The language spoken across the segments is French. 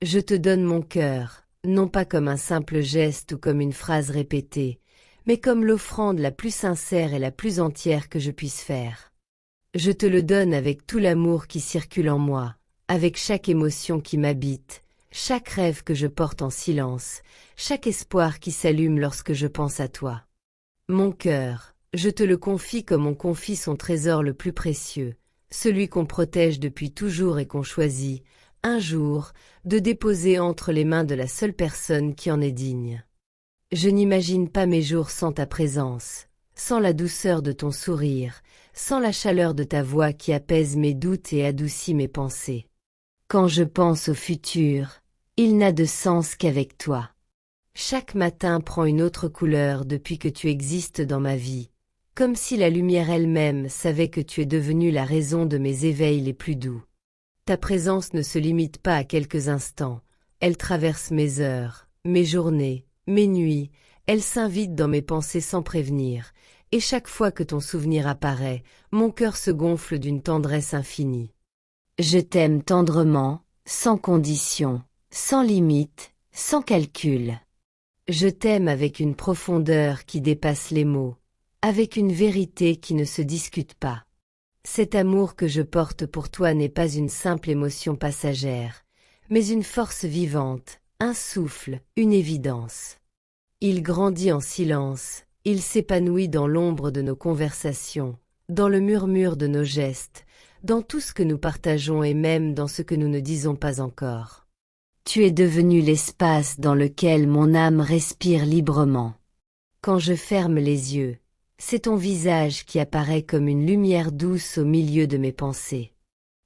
Je te donne mon cœur, non pas comme un simple geste ou comme une phrase répétée, mais comme l'offrande la plus sincère et la plus entière que je puisse faire. Je te le donne avec tout l'amour qui circule en moi, avec chaque émotion qui m'habite, chaque rêve que je porte en silence, chaque espoir qui s'allume lorsque je pense à toi. Mon cœur, je te le confie comme on confie son trésor le plus précieux, celui qu'on protège depuis toujours et qu'on choisit, un jour, de déposer entre les mains de la seule personne qui en est digne. Je n'imagine pas mes jours sans ta présence, sans la douceur de ton sourire, sans la chaleur de ta voix qui apaise mes doutes et adoucit mes pensées. Quand je pense au futur, il n'a de sens qu'avec toi. Chaque matin prend une autre couleur depuis que tu existes dans ma vie, comme si la lumière elle-même savait que tu es devenue la raison de mes éveils les plus doux. Ta présence ne se limite pas à quelques instants, elle traverse mes heures, mes journées, mes nuits, elle s'invite dans mes pensées sans prévenir, et chaque fois que ton souvenir apparaît, mon cœur se gonfle d'une tendresse infinie. Je t'aime tendrement, sans condition, sans limite, sans calcul. Je t'aime avec une profondeur qui dépasse les mots, avec une vérité qui ne se discute pas. Cet amour que je porte pour toi n'est pas une simple émotion passagère, mais une force vivante, un souffle, une évidence. Il grandit en silence, il s'épanouit dans l'ombre de nos conversations, dans le murmure de nos gestes, dans tout ce que nous partageons et même dans ce que nous ne disons pas encore. Tu es devenu l'espace dans lequel mon âme respire librement. Quand je ferme les yeux, c'est ton visage qui apparaît comme une lumière douce au milieu de mes pensées.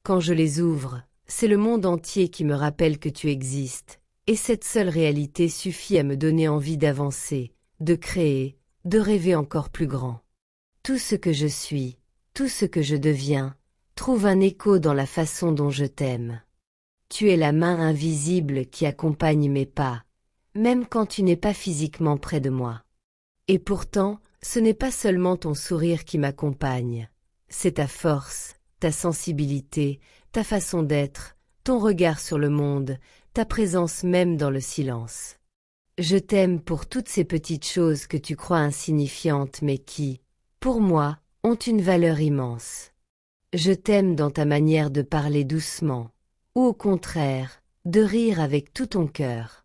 Quand je les ouvre, c'est le monde entier qui me rappelle que tu existes, et cette seule réalité suffit à me donner envie d'avancer, de créer, de rêver encore plus grand. Tout ce que je suis, tout ce que je deviens, trouve un écho dans la façon dont je t'aime. Tu es la main invisible qui accompagne mes pas, même quand tu n'es pas physiquement près de moi. Et pourtant, ce n'est pas seulement ton sourire qui m'accompagne, c'est ta force, ta sensibilité, ta façon d'être, ton regard sur le monde, ta présence même dans le silence. Je t'aime pour toutes ces petites choses que tu crois insignifiantes mais qui, pour moi, ont une valeur immense. Je t'aime dans ta manière de parler doucement, ou au contraire, de rire avec tout ton cœur.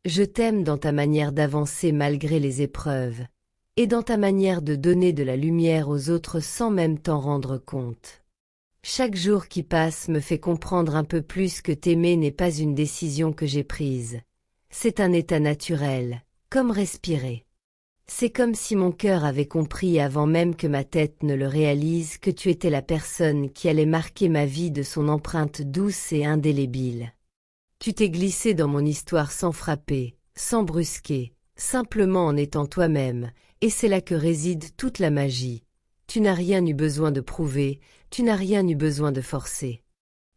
Je t'aime dans ta manière d'avancer malgré les épreuves, et dans ta manière de donner de la lumière aux autres sans même t'en rendre compte. Chaque jour qui passe me fait comprendre un peu plus que t'aimer n'est pas une décision que j'ai prise. C'est un état naturel, comme respirer. C'est comme si mon cœur avait compris avant même que ma tête ne le réalise que tu étais la personne qui allait marquer ma vie de son empreinte douce et indélébile. Tu t'es glissé dans mon histoire sans frapper, sans brusquer, simplement en étant toi-même, et c'est là que réside toute la magie. Tu n'as rien eu besoin de prouver, tu n'as rien eu besoin de forcer.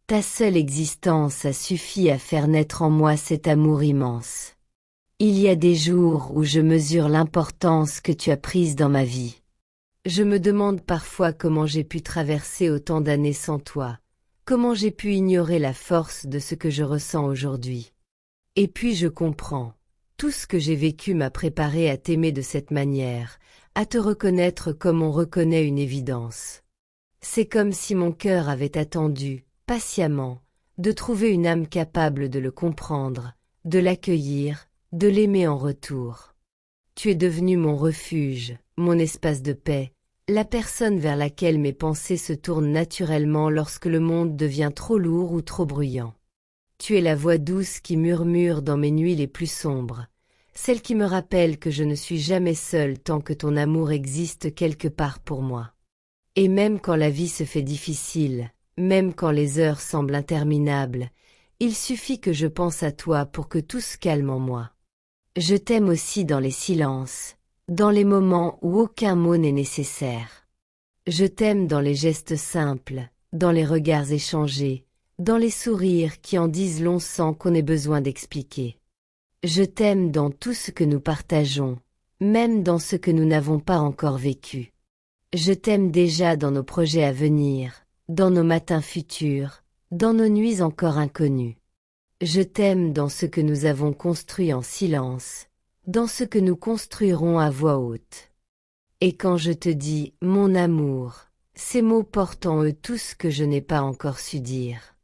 Ta seule existence a suffi à faire naître en moi cet amour immense. Il y a des jours où je mesure l'importance que tu as prise dans ma vie. Je me demande parfois comment j'ai pu traverser autant d'années sans toi, comment j'ai pu ignorer la force de ce que je ressens aujourd'hui. Et puis je comprends, tout ce que j'ai vécu m'a préparé à t'aimer de cette manière, à te reconnaître comme on reconnaît une évidence. C'est comme si mon cœur avait attendu, patiemment, de trouver une âme capable de le comprendre, de l'accueillir, de l'aimer en retour. Tu es devenu mon refuge, mon espace de paix, la personne vers laquelle mes pensées se tournent naturellement lorsque le monde devient trop lourd ou trop bruyant. Tu es la voix douce qui murmure dans mes nuits les plus sombres, celle qui me rappelle que je ne suis jamais seule tant que ton amour existe quelque part pour moi. Et même quand la vie se fait difficile, même quand les heures semblent interminables, il suffit que je pense à toi pour que tout se calme en moi. Je t'aime aussi dans les silences, dans les moments où aucun mot n'est nécessaire. Je t'aime dans les gestes simples, dans les regards échangés, dans les sourires qui en disent long sans qu'on ait besoin d'expliquer. Je t'aime dans tout ce que nous partageons, même dans ce que nous n'avons pas encore vécu. Je t'aime déjà dans nos projets à venir, dans nos matins futurs, dans nos nuits encore inconnues. Je t'aime dans ce que nous avons construit en silence, dans ce que nous construirons à voix haute. Et quand je te dis « mon amour », ces mots portent en eux tout ce que je n'ai pas encore su dire.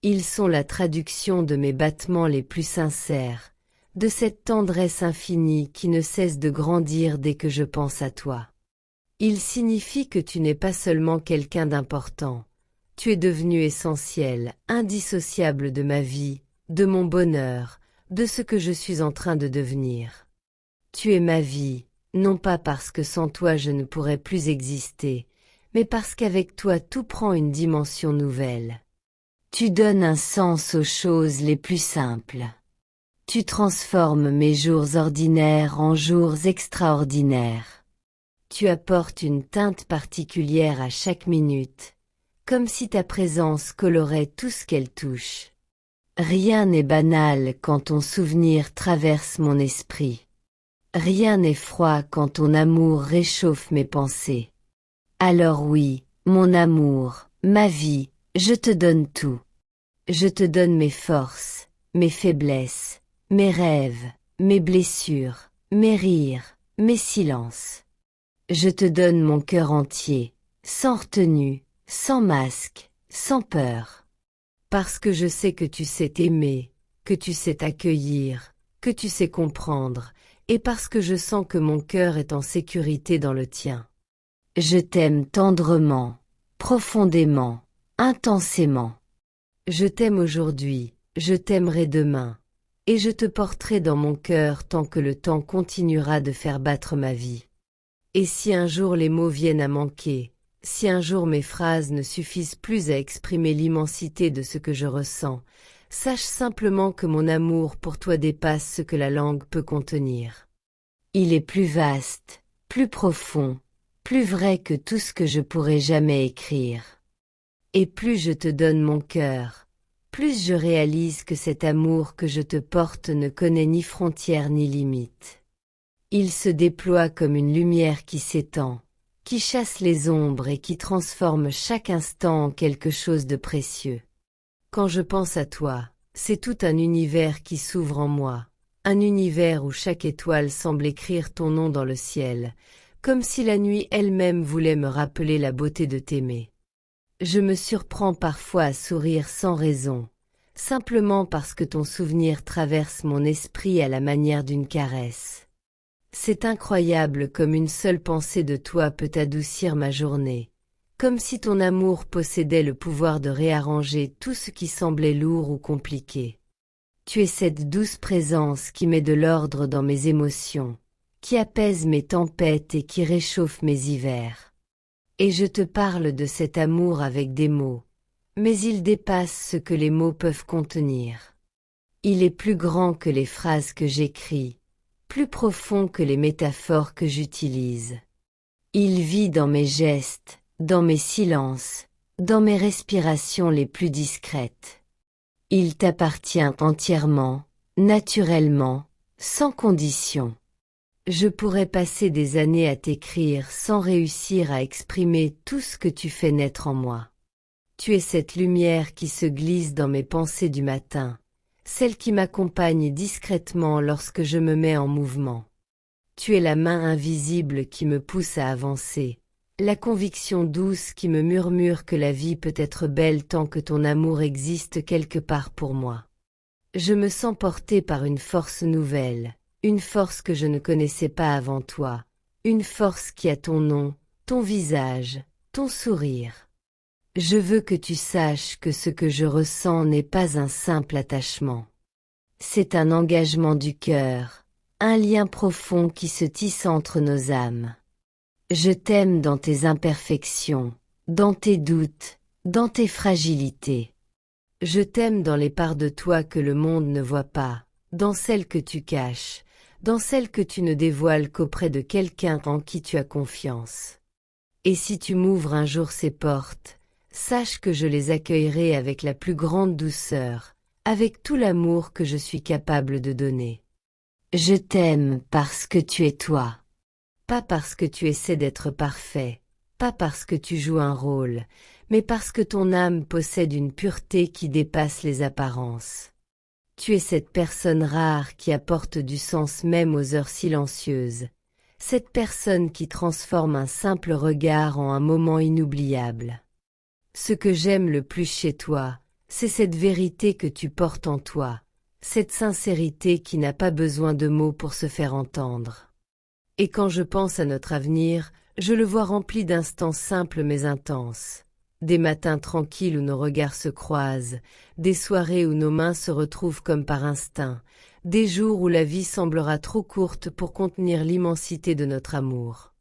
Ils sont la traduction de mes battements les plus sincères, de cette tendresse infinie qui ne cesse de grandir dès que je pense à toi. Ils signifient que tu n'es pas seulement quelqu'un d'important, tu es devenu essentiel, indissociable de ma vie, de mon bonheur, de ce que je suis en train de devenir. Tu es ma vie, non pas parce que sans toi je ne pourrais plus exister, mais parce qu'avec toi tout prend une dimension nouvelle. Tu donnes un sens aux choses les plus simples. Tu transformes mes jours ordinaires en jours extraordinaires. Tu apportes une teinte particulière à chaque minute, comme si ta présence colorait tout ce qu'elle touche. Rien n'est banal quand ton souvenir traverse mon esprit. Rien n'est froid quand ton amour réchauffe mes pensées. Alors oui, mon amour, ma vie, je te donne tout. Je te donne mes forces, mes faiblesses, mes rêves, mes blessures, mes rires, mes silences. Je te donne mon cœur entier, sans retenue, sans masque, sans peur. Parce que je sais que tu sais aimer, que tu sais accueillir, que tu sais comprendre, et parce que je sens que mon cœur est en sécurité dans le tien. Je t'aime tendrement, profondément, intensément. Je t'aime aujourd'hui, je t'aimerai demain, et je te porterai dans mon cœur tant que le temps continuera de faire battre ma vie. Et si un jour les mots viennent à manquer, si un jour mes phrases ne suffisent plus à exprimer l'immensité de ce que je ressens, sache simplement que mon amour pour toi dépasse ce que la langue peut contenir. Il est plus vaste, plus profond, plus vrai que tout ce que je pourrais jamais écrire. Et plus je te donne mon cœur, plus je réalise que cet amour que je te porte ne connaît ni frontières ni limites. Il se déploie comme une lumière qui s'étend, qui chasse les ombres et qui transforme chaque instant en quelque chose de précieux. Quand je pense à toi, c'est tout un univers qui s'ouvre en moi, un univers où chaque étoile semble écrire ton nom dans le ciel, comme si la nuit elle-même voulait me rappeler la beauté de t'aimer. Je me surprends parfois à sourire sans raison, simplement parce que ton souvenir traverse mon esprit à la manière d'une caresse. C'est incroyable comme une seule pensée de toi peut adoucir ma journée, comme si ton amour possédait le pouvoir de réarranger tout ce qui semblait lourd ou compliqué. Tu es cette douce présence qui met de l'ordre dans mes émotions, qui apaise mes tempêtes et qui réchauffe mes hivers. Et je te parle de cet amour avec des mots, mais il dépasse ce que les mots peuvent contenir. Il est plus grand que les phrases que j'écris, plus profond que les métaphores que j'utilise. Il vit dans mes gestes, dans mes silences, dans mes respirations les plus discrètes. Il t'appartient entièrement, naturellement, sans condition. Je pourrais passer des années à t'écrire sans réussir à exprimer tout ce que tu fais naître en moi. Tu es cette lumière qui se glisse dans mes pensées du matin, celle qui m'accompagne discrètement lorsque je me mets en mouvement. Tu es la main invisible qui me pousse à avancer, la conviction douce qui me murmure que la vie peut être belle tant que ton amour existe quelque part pour moi. Je me sens portée par une force nouvelle, une force que je ne connaissais pas avant toi, une force qui a ton nom, ton visage, ton sourire. Je veux que tu saches que ce que je ressens n'est pas un simple attachement. C'est un engagement du cœur, un lien profond qui se tisse entre nos âmes. Je t'aime dans tes imperfections, dans tes doutes, dans tes fragilités. Je t'aime dans les parts de toi que le monde ne voit pas, dans celles que tu caches, dans celles que tu ne dévoiles qu'auprès de quelqu'un en qui tu as confiance. Et si tu m'ouvres un jour ces portes, sache que je les accueillerai avec la plus grande douceur, avec tout l'amour que je suis capable de donner. Je t'aime parce que tu es toi. Pas parce que tu essaies d'être parfait, pas parce que tu joues un rôle, mais parce que ton âme possède une pureté qui dépasse les apparences. Tu es cette personne rare qui apporte du sens même aux heures silencieuses, cette personne qui transforme un simple regard en un moment inoubliable. Ce que j'aime le plus chez toi, c'est cette vérité que tu portes en toi, cette sincérité qui n'a pas besoin de mots pour se faire entendre. Et quand je pense à notre avenir, je le vois rempli d'instants simples mais intenses. Des matins tranquilles où nos regards se croisent, des soirées où nos mains se retrouvent comme par instinct, des jours où la vie semblera trop courte pour contenir l'immensité de notre amour.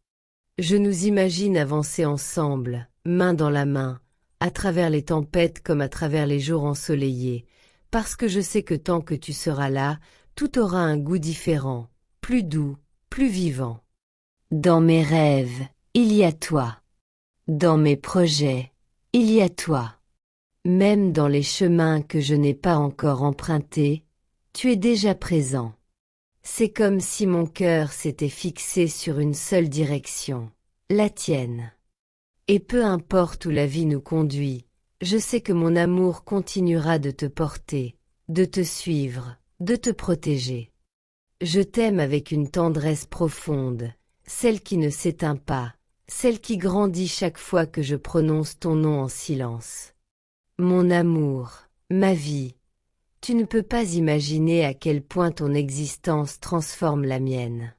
Je nous imagine avancer ensemble, main dans la main, à travers les tempêtes comme à travers les jours ensoleillés, parce que je sais que tant que tu seras là, tout aura un goût différent, plus doux, plus vivant. Dans mes rêves, il y a toi. Dans mes projets, il y a toi. Même dans les chemins que je n'ai pas encore empruntés, tu es déjà présent. C'est comme si mon cœur s'était fixé sur une seule direction, la tienne. Et peu importe où la vie nous conduit, je sais que mon amour continuera de te porter, de te suivre, de te protéger. Je t'aime avec une tendresse profonde, celle qui ne s'éteint pas, celle qui grandit chaque fois que je prononce ton nom en silence. Mon amour, ma vie, tu ne peux pas imaginer à quel point ton existence transforme la mienne.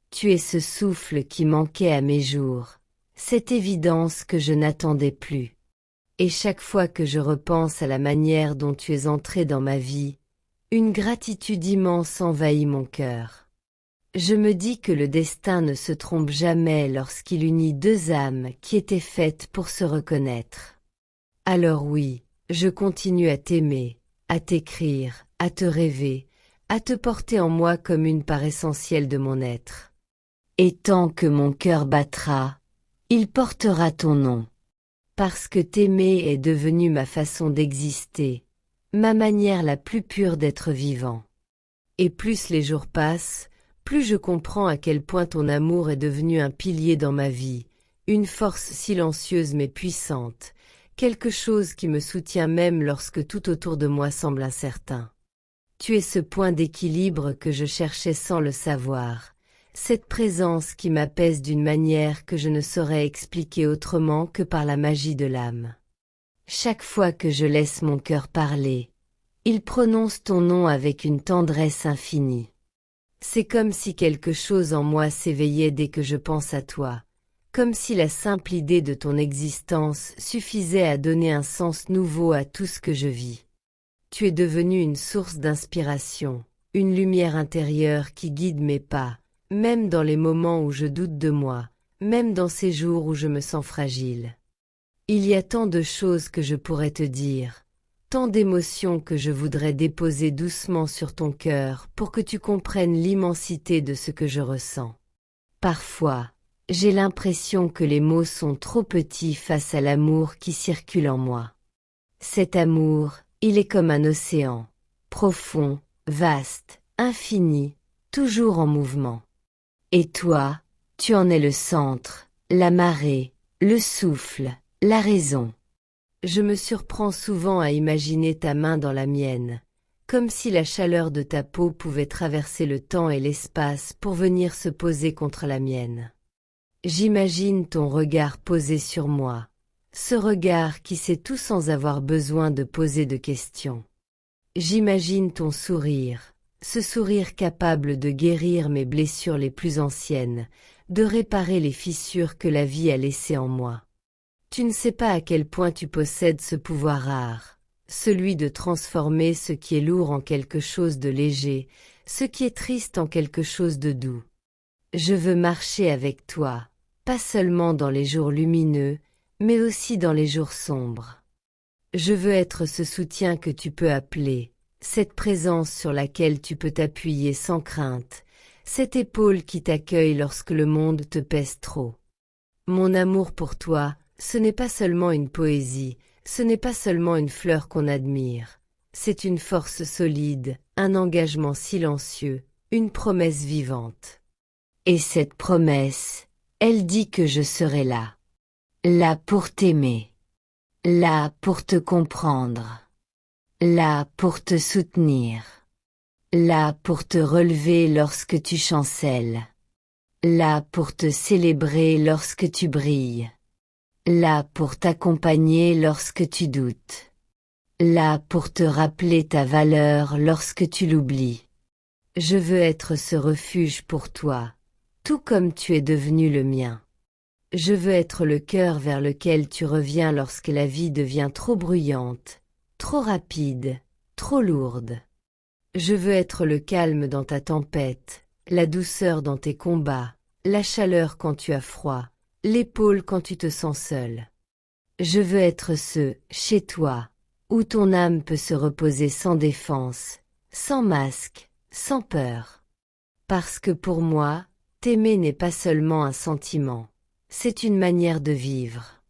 Tu es ce souffle qui manquait à mes jours, cette évidence que je n'attendais plus. Et chaque fois que je repense à la manière dont tu es entré dans ma vie, une gratitude immense envahit mon cœur. Je me dis que le destin ne se trompe jamais lorsqu'il unit deux âmes qui étaient faites pour se reconnaître. Alors oui, je continue à t'aimer, à t'écrire, à te rêver, à te porter en moi comme une part essentielle de mon être. Et tant que mon cœur battra, il portera ton nom. Parce que t'aimer est devenu ma façon d'exister, ma manière la plus pure d'être vivant. Et plus les jours passent, plus je comprends à quel point ton amour est devenu un pilier dans ma vie, une force silencieuse mais puissante, quelque chose qui me soutient même lorsque tout autour de moi semble incertain. Tu es ce point d'équilibre que je cherchais sans le savoir, cette présence qui m'apaise d'une manière que je ne saurais expliquer autrement que par la magie de l'âme. Chaque fois que je laisse mon cœur parler, il prononce ton nom avec une tendresse infinie. C'est comme si quelque chose en moi s'éveillait dès que je pense à toi, comme si la simple idée de ton existence suffisait à donner un sens nouveau à tout ce que je vis. Tu es devenu une source d'inspiration, une lumière intérieure qui guide mes pas, même dans les moments où je doute de moi, même dans ces jours où je me sens fragile. Il y a tant de choses que je pourrais te dire, tant d'émotions que je voudrais déposer doucement sur ton cœur pour que tu comprennes l'immensité de ce que je ressens. Parfois, j'ai l'impression que les mots sont trop petits face à l'amour qui circule en moi. Cet amour, il est comme un océan, profond, vaste, infini, toujours en mouvement. Et toi, tu en es le centre, la marée, le souffle, la raison. Je me surprends souvent à imaginer ta main dans la mienne, comme si la chaleur de ta peau pouvait traverser le temps et l'espace pour venir se poser contre la mienne. J'imagine ton regard posé sur moi, ce regard qui sait tout sans avoir besoin de poser de questions. J'imagine ton sourire, ce sourire capable de guérir mes blessures les plus anciennes, de réparer les fissures que la vie a laissées en moi. Tu ne sais pas à quel point tu possèdes ce pouvoir rare, celui de transformer ce qui est lourd en quelque chose de léger, ce qui est triste en quelque chose de doux. Je veux marcher avec toi, pas seulement dans les jours lumineux, mais aussi dans les jours sombres. Je veux être ce soutien que tu peux appeler, cette présence sur laquelle tu peux t'appuyer sans crainte, cette épaule qui t'accueille lorsque le monde te pèse trop. Mon amour pour toi, ce n'est pas seulement une poésie, ce n'est pas seulement une fleur qu'on admire. C'est une force solide, un engagement silencieux, une promesse vivante. Et cette promesse, elle dit que je serai là. Là pour t'aimer. Là pour te comprendre. Là pour te soutenir. là pour te relever lorsque tu chancelles, là pour te célébrer lorsque tu brilles, là pour t'accompagner lorsque tu doutes, là pour te rappeler ta valeur lorsque tu l'oublies. Je veux être ce refuge pour toi, tout comme tu es devenu le mien. Je veux être le cœur vers lequel tu reviens lorsque la vie devient trop bruyante, trop rapide, trop lourde. Je veux être le calme dans ta tempête, la douceur dans tes combats, la chaleur quand tu as froid, l'épaule quand tu te sens seul. Je veux être chez toi, où ton âme peut se reposer sans défense, sans masque, sans peur. Parce que pour moi, t'aimer n'est pas seulement un sentiment, c'est une manière de vivre.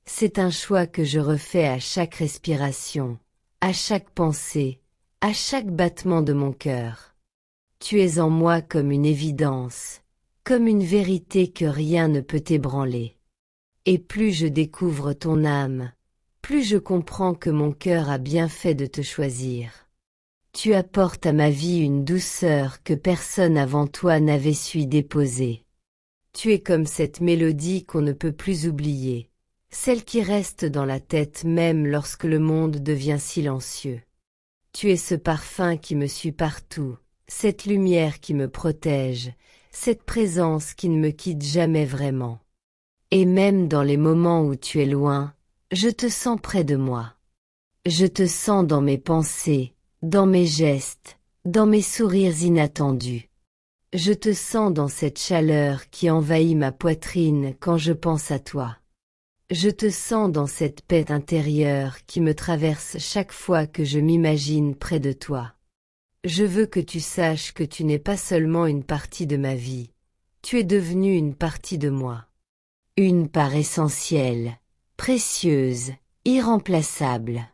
C'est un choix que je refais à chaque respiration, à chaque pensée, à chaque battement de mon cœur. Tu es en moi comme une évidence, comme une vérité que rien ne peut ébranler. Et plus je découvre ton âme, plus je comprends que mon cœur a bien fait de te choisir. Tu apportes à ma vie une douceur que personne avant toi n'avait su y déposer. Tu es comme cette mélodie qu'on ne peut plus oublier, celle qui reste dans la tête même lorsque le monde devient silencieux. Tu es ce parfum qui me suit partout, cette lumière qui me protège, cette présence qui ne me quitte jamais vraiment. Et même dans les moments où tu es loin, je te sens près de moi. Je te sens dans mes pensées, dans mes gestes, dans mes sourires inattendus. Je te sens dans cette chaleur qui envahit ma poitrine quand je pense à toi. Je te sens dans cette paix intérieure qui me traverse chaque fois que je m'imagine près de toi. Je veux que tu saches que tu n'es pas seulement une partie de ma vie, tu es devenue une partie de moi. Une part essentielle, précieuse, irremplaçable.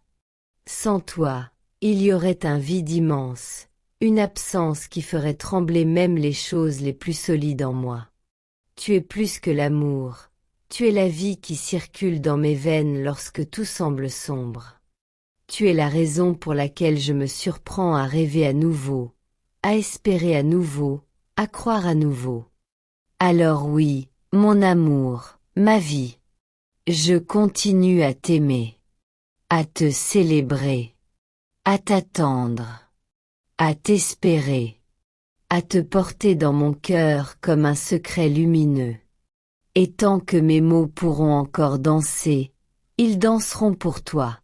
Sans toi, il y aurait un vide immense, une absence qui ferait trembler même les choses les plus solides en moi. Tu es plus que l'amour, tu es la vie qui circule dans mes veines lorsque tout semble sombre. Tu es la raison pour laquelle je me surprends à rêver à nouveau, à espérer à nouveau, à croire à nouveau. Alors oui, mon amour, ma vie, je continue à t'aimer, à te célébrer, à t'attendre, à t'espérer, à te porter dans mon cœur comme un secret lumineux. Et tant que mes mots pourront encore danser, ils danseront pour toi.